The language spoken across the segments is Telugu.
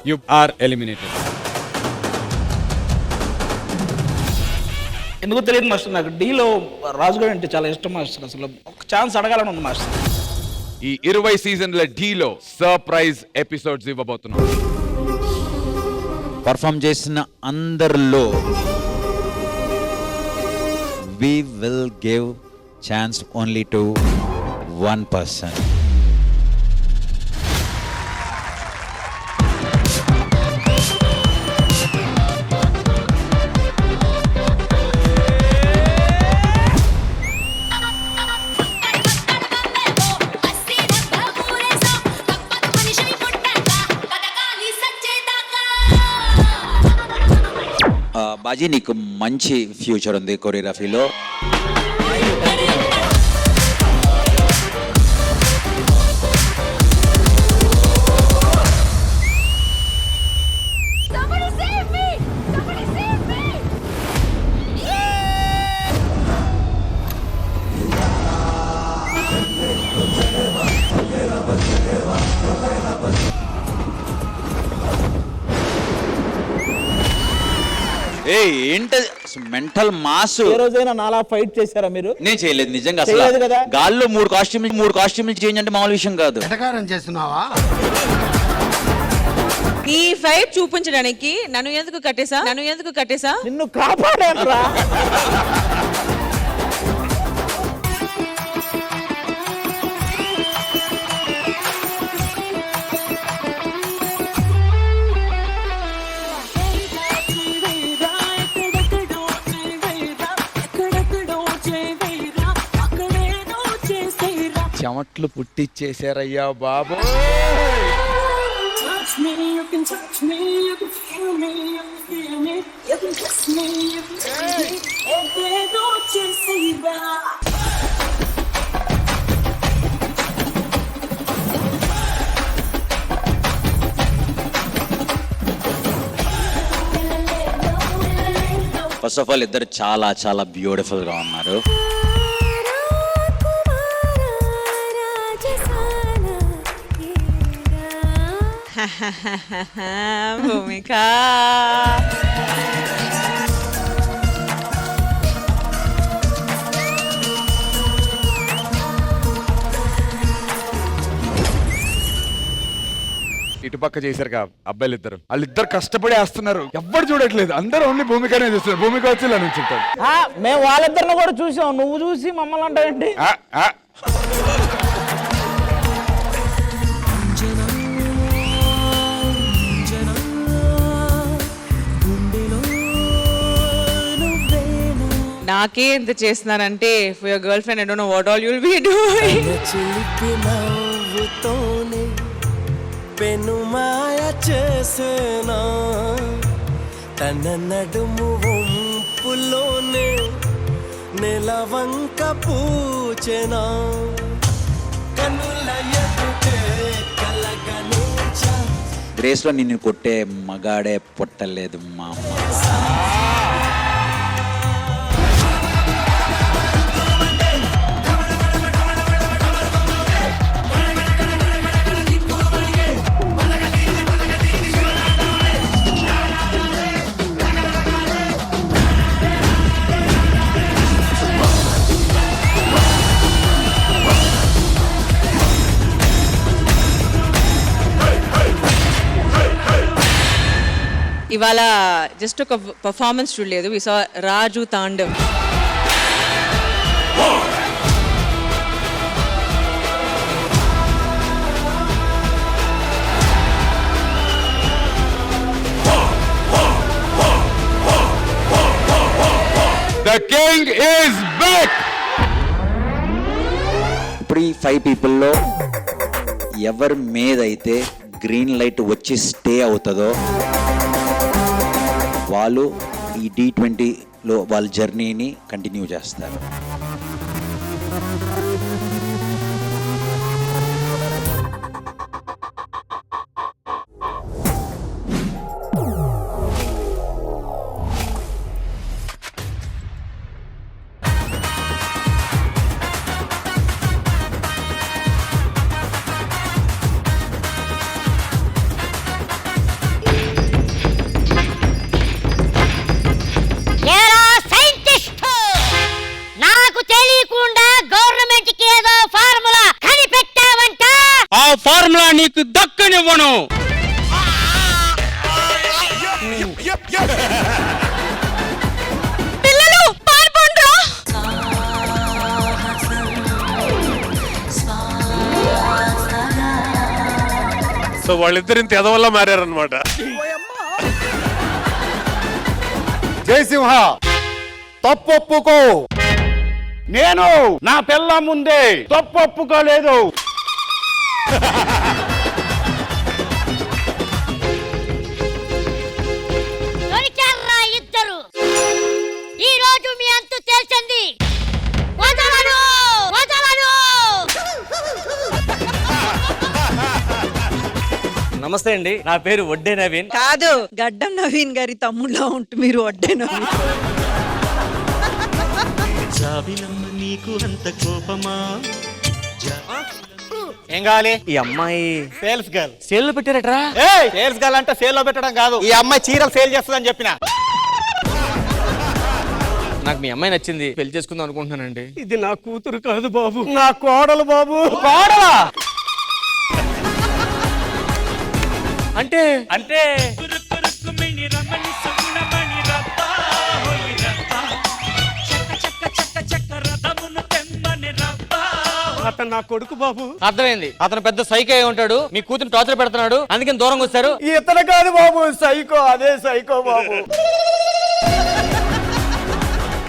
You are eliminated. ఎందుకో తెలియదు మాస్టర్, నాకు డీలో రాజుగారు అంటే చాలా ఇష్టం మాస్టర్. అసలు ఒక ఛాన్స్ అడగాలని ఉంది మాస్టర్. ఈ 20 సీజన్ల డీలో సర్ప్రైజ్ ఎపిసోడ్స్ ఇవ్వబోతున్నాం. పర్ఫామ్ చేసిన అందరిలో we will give chance only to one person. Bhaji, నీకు మంచి ఫ్యూచర్ ఉంది కొరియోగ్రఫీలో. ఏంట మెంటల్ మాస్. ఏ రోజైనా నాలా ఫైట్ చేశారా మీరు? నేను చేయలేదు నిజంగా. చేయలేదు అసలు కదా. గాల్లో మూడు కాస్ట్యూమ్లు చేంజ్ అంటే మామూలు విషయం కాదు. ఎటకారం చేస్తున్నావా? ఈ ఫైట్ చూపించడానికి నన్ను ఎందుకు కట్టేసా నిన్ను కాపాడానురా. చెమట్లు పుట్టిచ్చేసారయ్యా బాబు. ఫస్ట్ ఆఫ్ ఆల్ ఇద్దరు చాలా చాలా బ్యూటిఫుల్ గా ఉన్నారు. భూమిక ఇటుపక్క చేశారు కా అబ్బాయిలు ఇద్దరు, వాళ్ళిద్దరు కష్టపడి వేస్తున్నారు, ఎవ్వరు చూడట్లేదు, అందరూ ఓన్లీ భూమికనే చూస్తున్నారు. భూమిక వచ్చి ఇలా నుంచుంటారు. మేము వాళ్ళిద్దరిని కూడా చూసాం, నువ్వు చూసి మమ్మల్ని అంటావేంటి? నాకే ఎంత చేస్తున్నానంటే for your girl friend I don't know what all you'll be doing. చిలిపి నవ్వుతోనే పెనుమాయ చేసేనా, తన నడుము వంపులోనే నెలవంక పూచెనా, కనుల ఎదుటే కలగనించా. రేస్ లో నిన్ను కొట్టే మగాడే పుట్టలేదు మా అమ్మ. ఇవాళ జస్ట్ ఒక పర్ఫార్మెన్స్ చూడలేదు, వి సా రాజు Tandav. The king is back. ఇప్పుడు ఈ 5 పీపుల్లో ఎవరి మీద అయితే గ్రీన్ లైట్ వచ్చి స్టే అవుతుందో వాళ్ళు ఈ D20లో వాళ్ళ జర్నీని కంటిన్యూ చేస్తారు. నీకు దక్కనివ్వను. పిల్లలు పారిపోండ్రా. సో వాళ్ళిద్దరు ఇంత ఎదవల్ల మారారనమాట. జయసింహ తప్పొప్పుకో. నేను నా పిల్ల ముందే తప్పొప్పుకోలేదు. దొరికారా ఇద్దరు. ఈ రోజు మీ అంతు తేల్చండి. వదలను వదలను. నమస్తే అండి, నా పేరు వడ్డే నవీన్. కాదు, గడ్డం నవీన్ గారి తమ్ముళ్ళ ఉంటూ మీరు వడ్డే నవీన్. నీకు అంత కోపమా? ఏం కావాలి? ఈ అమ్మాయి సేల్స్ గర్ల్. సేల్ లో పెట్టారట్రా? సేల్స్ గర్ల్ అంటే సేల్ లో పెట్టడం కాదు, ఈ అమ్మాయి చీరలు సేల్ చేస్తుందని చెప్పిన. నాకు మీ అమ్మాయి నచ్చింది, పెళ్లి చేసుకుందాం అనుకుంటున్నానండి. ఇది నా కూతురు కాదు బాబు, నా కోడలు బాబు. కోడలా? అంటే అంటే అతను నా కొడుకు బాబు. అర్థమైంది, అతను పెద్ద సైకో అయి ఉంటాడు, మీ కూతురు టార్చర్ పెడుతున్నాడు, అందుకని దూరంగా వచ్చారు. ఇతను కాదు బాబు, సైకో, అదే సైకో బాబు.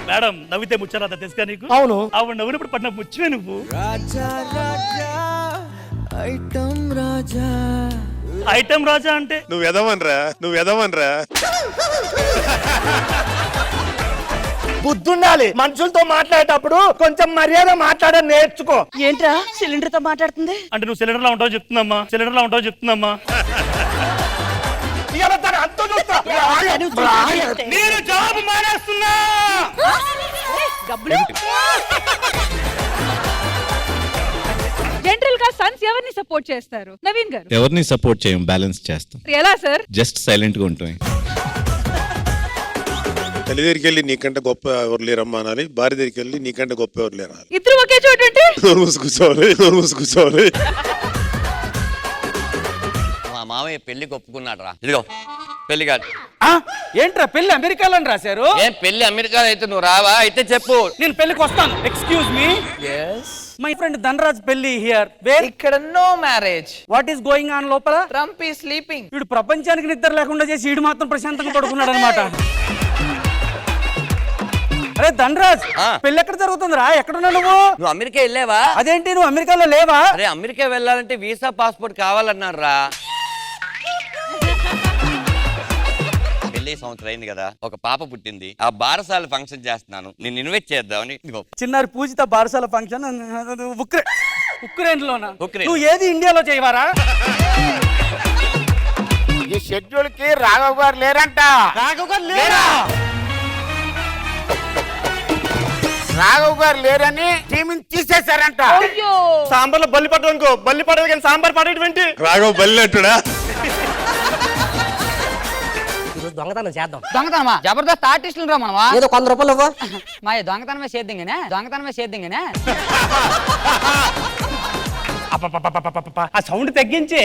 మేడం నవ్వితే ముచ్చారా తెలుసుగా నీకు? అవును. ఆవిడ నవ్వినప్పుడు పడిన ముచ్చమే నువ్వు. రాజా రాజా ఐటమ్ రాజా. ఐటమ్ రాజా అంటే నువ్వు ఎదవనరా. బుద్ధుండాలి, మనుషులతో మాట్లాడేటప్పుడు కొంచెం మర్యాద మాట్లాడడం నేర్చుకో. ఏంట్రా సిలిండర్ తో మాట్లాడుతుంది? అంటే నువ్వు సిలిండర్ లో ఉంటావు చెప్తుందమ్మా. నేను జాబ్ మానేస్తున్నా. జనరల్ గా సన్స్ ఎవరిని సపోర్ట్ చేస్తారు? నవీన్ గారు. ఎవరిని సపోర్ట్ చేయం, బ్యాలెన్స్ చేస్తాం. ఎలా సార్? జస్ట్ సైలెంట్ గా ఉంటాం. తల్లి దగ్గరికి వెళ్ళి నీకంటే గొప్ప ఎవరు లేరమ్మా అనాలి, భార్య దగ్గరికి వెళ్ళి నీకంటే గొప్ప ఎవరు లేరు అనాలి. ఇద్దరు ఒకే చోటు ఉంటే నోరు మూసుకూర్చోవాలి. మా మామయ్య పెళ్లికి ఒప్పుకున్నాడు రా. ఇదిగో పెళ్లి కాదు. ఏంట్రా పెళ్లి అమెరికాలో రాశారు? ఏం పెళ్లి అమెరికా అయితే నువ్వు రావా? అయితే చెప్పు. నేను పెళ్లికి వస్తాను. Excuse me, my friend Dhanraj పెళ్లి హియర్. ఇక్కడ no marriage. What is going on లోపల? ట్రంప్ ఈ స్లీపింగ్. వీడు ప్రపంచానికి నిద్ర లేకుండా చేసి వీడు మాత్రం ప్రశాంతంగా పడుకున్నాడు అనమాట. అరే ధనరాజ్, పెళ్లి ఎక్కడ జరుగుతుందిరా? ఎక్కడున్నావు నువ్వు? నువ్వు అమెరికా వెళ్ళావా? అదేంటి నువ్వు అమెరికాలో లేవా? అరే అమెరికా వెళ్ళాలంటే వీసా పాస్పోర్ట్ కావాలన్నారు రా. పెళ్లి సంవత్సరం అయింది కదా, ఒక పాప పుట్టింది, ఆ బారసాల ఫంక్షన్ చేస్తున్నాను, నేను ఇన్వైట్ చేద్దామని. చిన్నారి పూజిత బారసాల ఫంక్షన్ ఉక్రెయిన్ లోనా? ఉక్రెయిన్. నువ్వు ఏది ఇండియాలో చేయవారా? ఈ షెడ్యూల్ కి రాఘవ్ గారు లేరంట. రాఘవ్ గారు లేరా? రాఘవ్ గారు లేరని టీమిని తీసేశారంట. సాంబార్ లో బల్లి పడదు అనుకో, బల్లి పడదు కానీ సాంబార్ పడేటువంటి. రాఘవ్ బల్లినట్టుడా? దొంగతనం చేద్దాం. దొంగతనమా? జబర్దస్త్ ఆర్టిస్టులు రా మనమా. ఏదో 100 రూపాయలు ఇవ్వ. మా దొంగతనమే చేద్దాం. ఆ సౌండ్ తగ్గించి.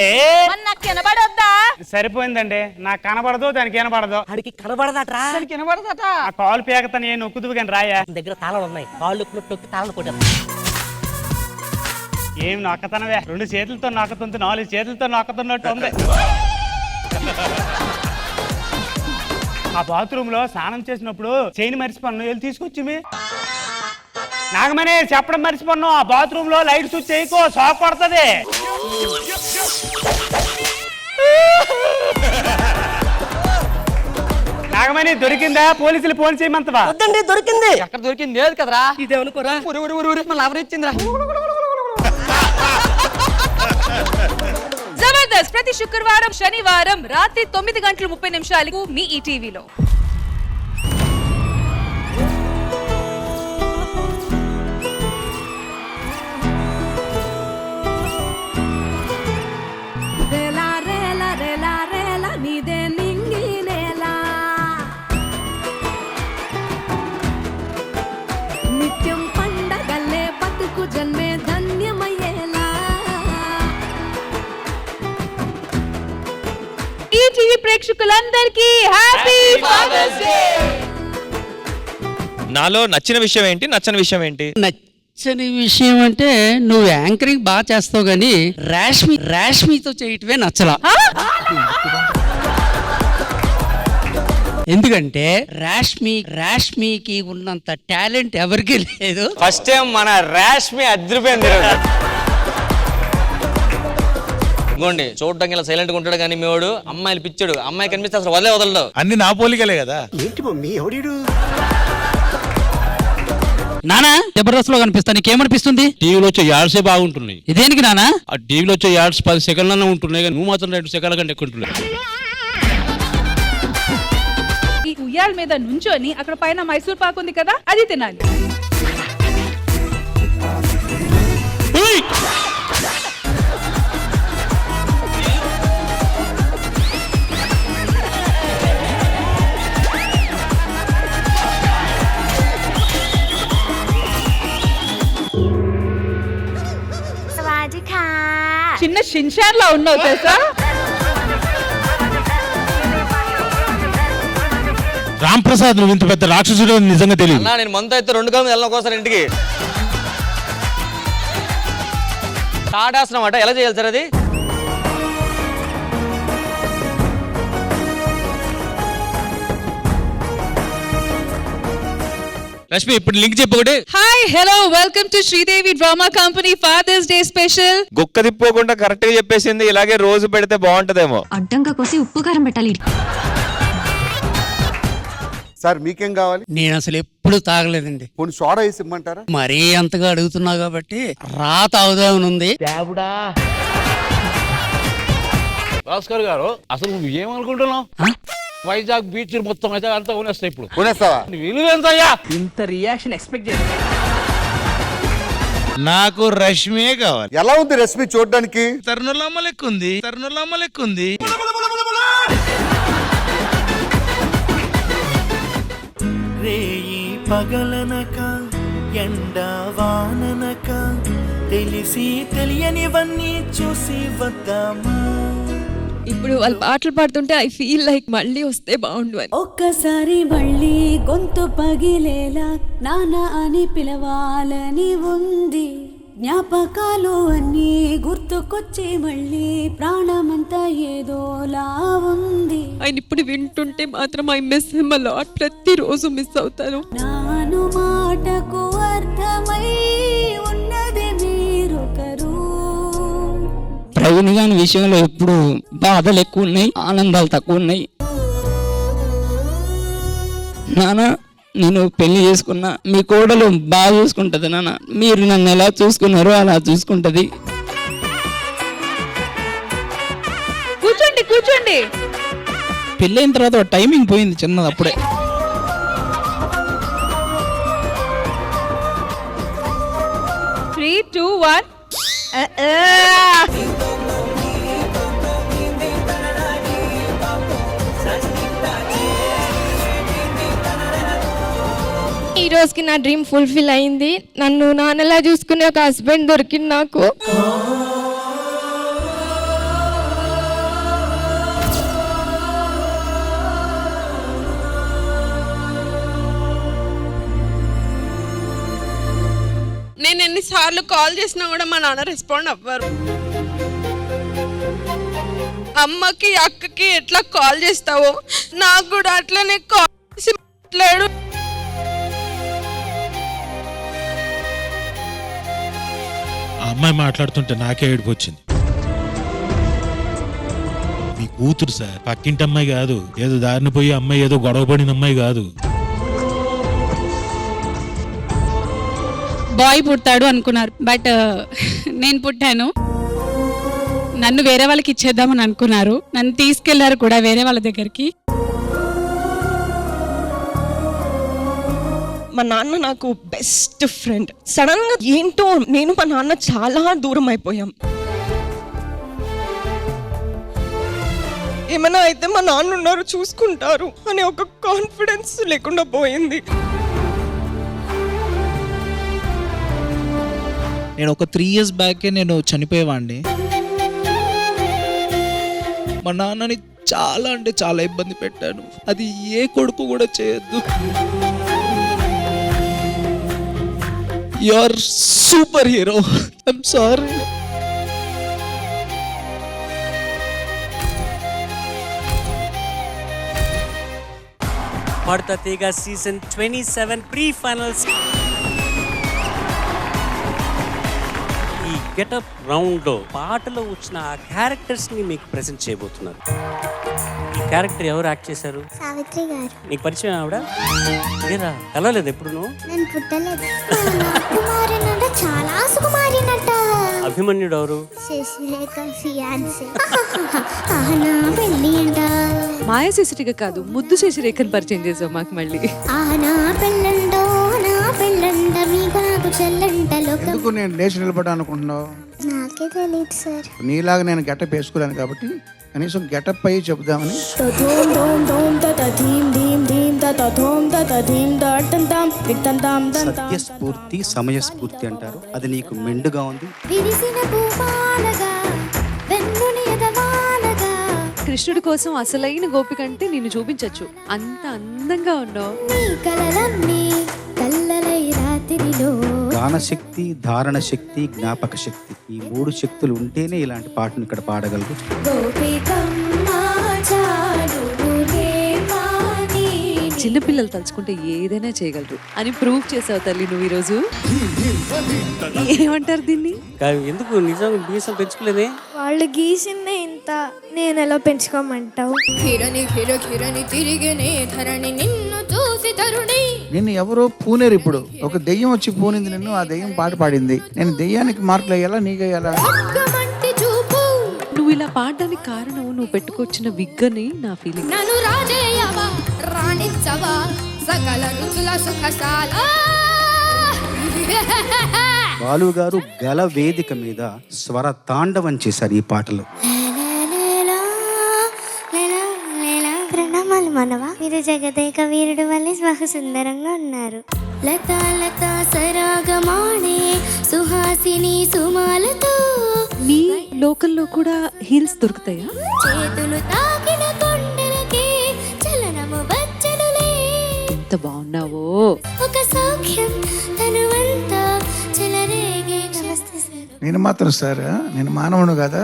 నాకు కనబడొద్దా? సరిపోయిందండి, నాకు కనబడదు, దానికి వినబడదు. అడికి కనబడదట్రా. దానికి వినబడదట. ఆ కాలు పేకతని ఏం నొక్కుదు కానీ రాయా. దగ్గర తాళాలు ఉన్నాయి, కాళ్ళు నొక్కి తాళాలు కొట్టారు. ఏం నొక్కతనవే, 2 చేతులతో నొక్కుతుంది, 4 చేతులతో నొక్కుతున్నట్టు ఉంది. ఆ బాత్రూమ్ లో స్నానం చేసినప్పుడు చైన్ మర్చిపోను, వెళ్ళి తీసుకొచ్చి నాగమనే చెప్పడం మర్చిపోను. ఆ బాత్రూమ్ లో లైట్ స్విచ్ చేయకో, షాక్ పడుతుంది. నాగమణి దొరికిందా? పోలీసులు ఫోన్ చేయమంతవా? వద్దండి, దొరికింది. ఎక్కడ దొరికింది? లేదు కదరా. ఇదేమనుకోరా, ఎవరిచ్చిందిరా? జబర్దస్త్ ప్రతి శుక్రవారం శనివారం రాత్రి 9:30 మీ ఈటీవీలో. నిత్యం పండగలే బతుకు జన్మే ధన్యమయ్యేలా ఈటీవీ ప్రేక్షకులందరికీ హ్యాపీ ఫాదర్స్ డే. నాలో నచ్చిన విషయం ఏంటి, నచ్చని విషయం ఏంటి? నచ్చని విషయం అంటే నువ్వు యాంకరింగ్ బాగా చేస్తావు గానీ రాష్మితో చేయటమే నచ్చలా. ఎందుకంటే రాష్మికి ఉన్నంత టాలెంట్ ఎవరికి లేదు. ఫస్ట్ టైం మన రాష్మి అదిరిపోయింది. ఇగోండి చూడటానికి ఇలా సైలెంట్ గా ఉంటాడు కానీ మీవాడు అమ్మాయిలు పిచ్చాడు. అమ్మాయి కనిపిస్తే అసలు వదలడు. అన్ని నా పోలికలే కదా. నానా జబర్దస్త్ లో కనిపిస్తా, నీకేమనిపిస్తుంది? టీవీలో వచ్చే యాడ్సే బాగుంటున్నాయి. ఇదేనికి నానా? ఆ టీవీలో వచ్చే యాడ్స్ 10 సెకండ్లనే ఉంటున్నాయి కానీ నువ్వు మాత్రం 2 సెకండ్ల కంటే ఎక్కువ ఉంటున్నాయి. ఈ ఉయ్యాల మీద నుంచొని అక్కడ పైన మైసూర్ పాక్ ఉంది కదా, అది తినాలి. చిన్న షిన్షాన్ లా ఉన్నావు తెలుసా? రామ్ ప్రసాద్ నువ్వు ఇంత పెద్ద రాక్షసుడు నిజంగా తెలియదు. నేను మంత అయితే 2 కాలం వెళ్ళిన ఒకసారి ఇంటికి తాడాసనం అట ఎలా చేయాలి సార్ అది? రష్మి ఇప్పుడు లింక్ చెప్పు ఒకటి. Hi hello welcome to Sridevi drama company Father's Day special. గుక్క తిప్పుకోకుండా కరెక్ట్ గా చెప్పేసింది. ఇలాగే రోజు పెడితే బాగుంటదేమో. అడ్డంగా కోసి ఉప్పు కారం పెట్టాలి. సార్ మీకేం కావాలి? నేను అసలు ఎప్పుడు తాగలేదండి. కొన్ని సోడా వేసి ఇమ్మంటారా? మరీ అంతగా అడుగుతున్నావు కాబట్టి రా తాగుదామనుంది. భాస్కర్ గారు అసలు నువ్వు ఏమనుకుంటున్నావు? వైజాగ్ బీచ్ మొత్తం అయితే అంతా కొనేస్తా. ఇప్పుడు కొనేస్తావా? విలువెంతయ్యా? ఇంత రియాక్షన్ ఎక్స్పెక్ట్ చేయాలి. నాకు రష్మియే కావాలి. ఎలా ఉంది రష్మి చూడడానికి? తరుణులమ్మ లెక్కుంది. రేయి పగలనక ఎండ వాననక తెలిసి తెలియనివన్నీ చూసి వద్దామా. ఇప్పుడు వాళ్ళు పాటలు పాడుతుంటే ఐ ఫీల్ లైక్ మళ్ళీ వస్తే బాగుండు అని. ఒక్కసారి మళ్ళీ గొంతు పగిలేలా నాన్న అని పిలవాలని ఉంది. జ్ఞాపకాలు అన్నీ గుర్తుకొచ్చి మళ్ళీ ప్రాణమంతా ఏదోలా ఉంది. ఆయన ఇప్పుడు వింటుంటే మాత్రం I miss him a lot. ప్రతిరోజు మిస్ అవుతాను. నాను మాటకు అర్థమై ఉన్నది మీరొకరు. ప్రవీణ్ గారి విషయంలో ఎప్పుడు బాధలు ఎక్కువ ఉన్నాయి, ఆనందాలు తక్కువ ఉన్నాయి. నాన్న నేను పెళ్లి చేసుకున్నా, మీ కోడలు బాగా చూసుకుంటది నాన్న. మీరు నన్ను ఎలా చూసుకున్నారో అలా చూసుకుంటది. కూర్చోండి. పెళ్ళైన తర్వాత టైమింగ్ పోయింది చిన్నది అప్పుడే. Three two one. ఈ రోజుకి నా డ్రీమ్ ఫుల్ఫిల్ అయింది. నన్ను నాన్నలా చూసుకునే ఒక హస్బెండ్ దొరికింది నాకు. నేను ఎన్నిసార్లు కాల్ చేసినా కూడా మా నాన్న రెస్పాండ్ అవ్వరు. అమ్మకి అక్కకి ఎట్లా కాల్ చేస్తావో నాకు కూడా అట్లనే కాల్ చేసి మాట్లాడు. అమ్మాయి మాట్లాడుతుంటే నాకే ఏడుపు వచ్చింది. మీ కూతురు సార్, పక్కింటి అమ్మాయి కాదు. ఏదో దారిని పోయి అమ్మాయి, ఏదో గొడవ పడిన అమ్మాయి కాదు. బాయ్ పుడతాడు అనుకున్నారు, బట్ నేను పుట్టాను. నన్ను వేరే వాళ్ళకి ఇచ్చేద్దామని అనుకున్నారు. నన్ను తీసుకెళ్లారు కూడా వేరే వాళ్ళ దగ్గరికి. మా నాన్న నాకు బెస్ట్ ఫ్రెండ్. సడన్ గా ఏంటో నేను మా నాన్న చాలా దూరం అయిపోయాం. ఏమైనా అయితే మా నాన్న ఉన్నారు, చూసుకుంటారు అనే ఒక కాన్ఫిడెన్స్ లేకుండా పోయింది. నేను ఒక 3 years బ్యాకే నేను చనిపోయేవాడిని. మా నాన్నని చాలా అంటే చాలా ఇబ్బంది పెట్టాను. అది ఏ కొడుకు కూడా చేయొద్దు. You are super hero. I'm sorry. Padutha Theega season 27 pre finals ఈ గెటప్ రౌండ్ లో పాటలో వచ్చిన ఆ క్యారెక్టర్స్ ని మీకు ప్రెజెంట్ చేయబోతున్నారు. ఈ క్యారెక్టర్ ఎవరు యాక్ట్ చేశారు? సావిత్రి గారు. నీకు పరిచయం ఆవిడ? లేరా, కలవలేదు ఎప్పుడు నువ్వు? నేను పుట్టలేదు. చాలా సుకుమారినట. అభిమన్యుడు ఎవరు? శశిరేఖ ఫియాన్సీ. ఆహనా పెళ్ళి అంట. మాయ శశిరేఖ కాదు, ముద్దు శశిరేఖను పరిచయం చేసావు మాకు మళ్ళీ. ఆహనా పెళ్ళంటో నా పెళ్ళంట మీకు నాకు చెల్లంట లోకం. ఎందుకు నేను లేచి నిలబడ్డా అనుకుంటున్నావు? నాకే తెలియదు సార్. నీలాగా నేను గెటప్ వేసుకోలేను కాబట్టి కనీసం గెటప్ అయ్యి చెబుదామని. సత్యస్ఫూర్తి సమయస్ఫూర్తి అంటారు. అది నీకు మెండుగా ఉంది. విరిసిన పూమాలగా వెన్నుని ఎదవాలగా. కృష్ణుడి కోసం అసలైన గోపిక అంటే నిన్ను చూపించచ్చు, అంత అందంగా ఉన్నావు. నీ కలలన్నీ కల్లలై రాత్రిలో. గానశక్తి, ధారణ శక్తి, జ్ఞాపక శక్తి, ఈ 3 శక్తులు ఉంటేనే ఇలాంటి పాటను ఇక్కడ పాడగలరు. చిన్నపిల్లలు తలుచుకుంటే ఏదైనా చేయగలరు అని ప్రూవ్ చేసావు తల్లి నువ్వు ఈరోజు. ఏమంటారు దీన్ని? ఎందుకు నిజంగా బీసం పెంచుకోలేదే? వాళ్ళు గీసిందే ఇంత, నేను ఎలా పెంచుకోమంటావు? నిన్ను చూసి తరుణి. నిన్ను ఎవరో పూనేరు. ఇప్పుడు ఒక దెయ్యం వచ్చి పూనింది నిన్ను. ఆ దెయ్యం పాట పాడింది. నేను దెయ్యానికి మార్కులు వేయాలా నీకేయాలా? నువ్వు ఇలా పాడడానికి కారణం నువ్వు పెట్టుకొచ్చిన విగ్గని నా ఫీలింగ్. నన్ను రాజేయవా రాణించవా సకల రుచుల సుఖశాల. బాలు గారు గల వేదిక మీద స్వర తాండవం చేశారు ఈ పాటలో. ప్రణామాలు మనవా. మీరు జగదేక వీరుడు వల్లే స్వహ సుందరంగా ఉన్నారు. లతా లతా సరాగమాడే సుహాసిని సుమాలతో. నీ లోకల్లో కూడా హీల్స్ దొరుకుతాయా? చేతులు తాకిన కొండలకే చలనము వచ్చనులే. ఎంత బాగున్నావో. ఒక సౌఖ్యం తనువంతా చెలరేగే. నమస్తే సార్. నేను మాత్రం సార్, నేను మానవుడు కదా.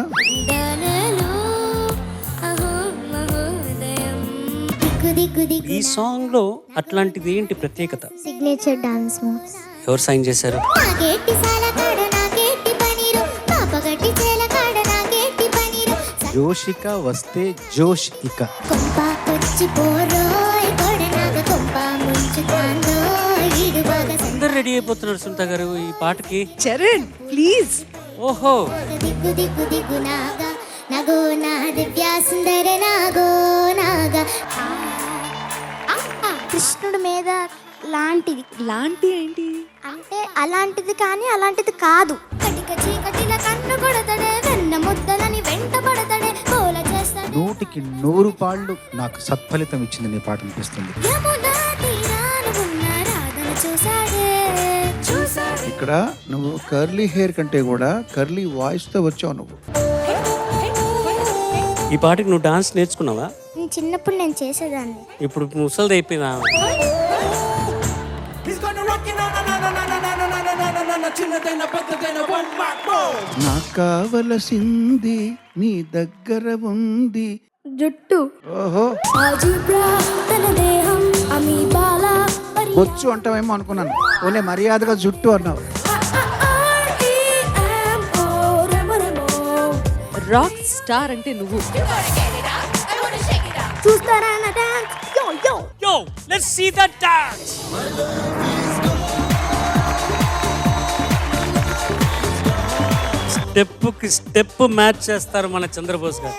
ఈ సాంగ్ లో అట్లాంటిది ఏంటి ప్రత్యేకత? Signature dance moves. ఎవరు సైన్ చేశారు? జోషిక వస్తే జోష్ ఇక. అందరు రెడీ అయిపోతున్నారు సునీత గారు ఈ పాటకి. చరణ్ ప్లీజ్. ఓహో, దిగ్గు దిగ్గు దిగ్గు నాగా నగో నా దివ్య సుందర నాగో నాగా. కృష్ణుడి మీద లాంటిది. లాంటి ఏంటి అంటే అలాంటిది కానీ అలాంటిది కాదు. కటిక చీకటిల కన్ను కొడతాడే, వెన్న ముద్దలని వెంట పడతాడే, కోల చేస్తాడే. 100కి 100 పాళ్ళు నాకు సత్ఫలితం ఇచ్చింది నీ పాట అనిపిస్తుంది. యమునా తీరాన ఉన్న రాధను చూసాడే. ఇక్కడ నువ్వు కర్లీ హెయిర్ కంటే కూడా కర్లీ వాయిస్ తో వచ్చావు నువ్వు. ఈ పాటకి నువ్వు డాన్స్ నేర్చుకున్నావా? చిన్నప్పుడు నేను చేసేదాన్ని. ఇప్పుడు ముసలిది అయిపోయినా? నాకు కావలసింది నీ దగ్గర ఉంది జుట్టు. ఓహో, తన దేహం అమీబాలా. బొచ్చు అంటావేమో అనుకున్నాను. ఓలే మర్యాదగా జుట్టు అన్నావు. రాక్ స్టార్ అంటే నువ్వు. చూస్తారా నా dance? Yo yo yo, let's see that dance. స్టెప్కి స్టెప్ మ్యాచ్ చేస్తారు మన చంద్రబోస్ గారు.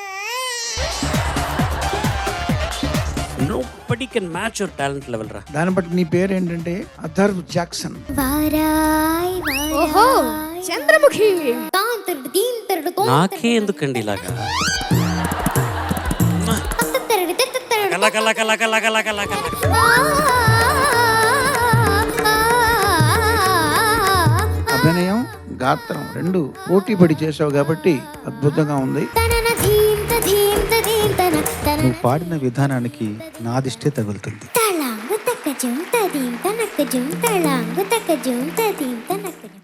Nobody can match your talent level రా. దాన్ని బట్టి నీ పేరు ఏంటంటే అథర్వ్ జాక్సన్. ఓహో చంద్రముఖి. నాకే ఎందుకండి ఇలాగా? కల కల కల కల కల కల కల. అభినయం గాత్రం 2 పోటీ పడి చేసావు కాబట్టి అద్భుతంగా ఉంది. తన నువ్వు పాడిన విధానానికి నా దిష్టే తగులుతుంది. తళాంగు తక్క జుం తదీం తనక్క జుం తళాంగు తక్క జుం తదీం తనక్క జుం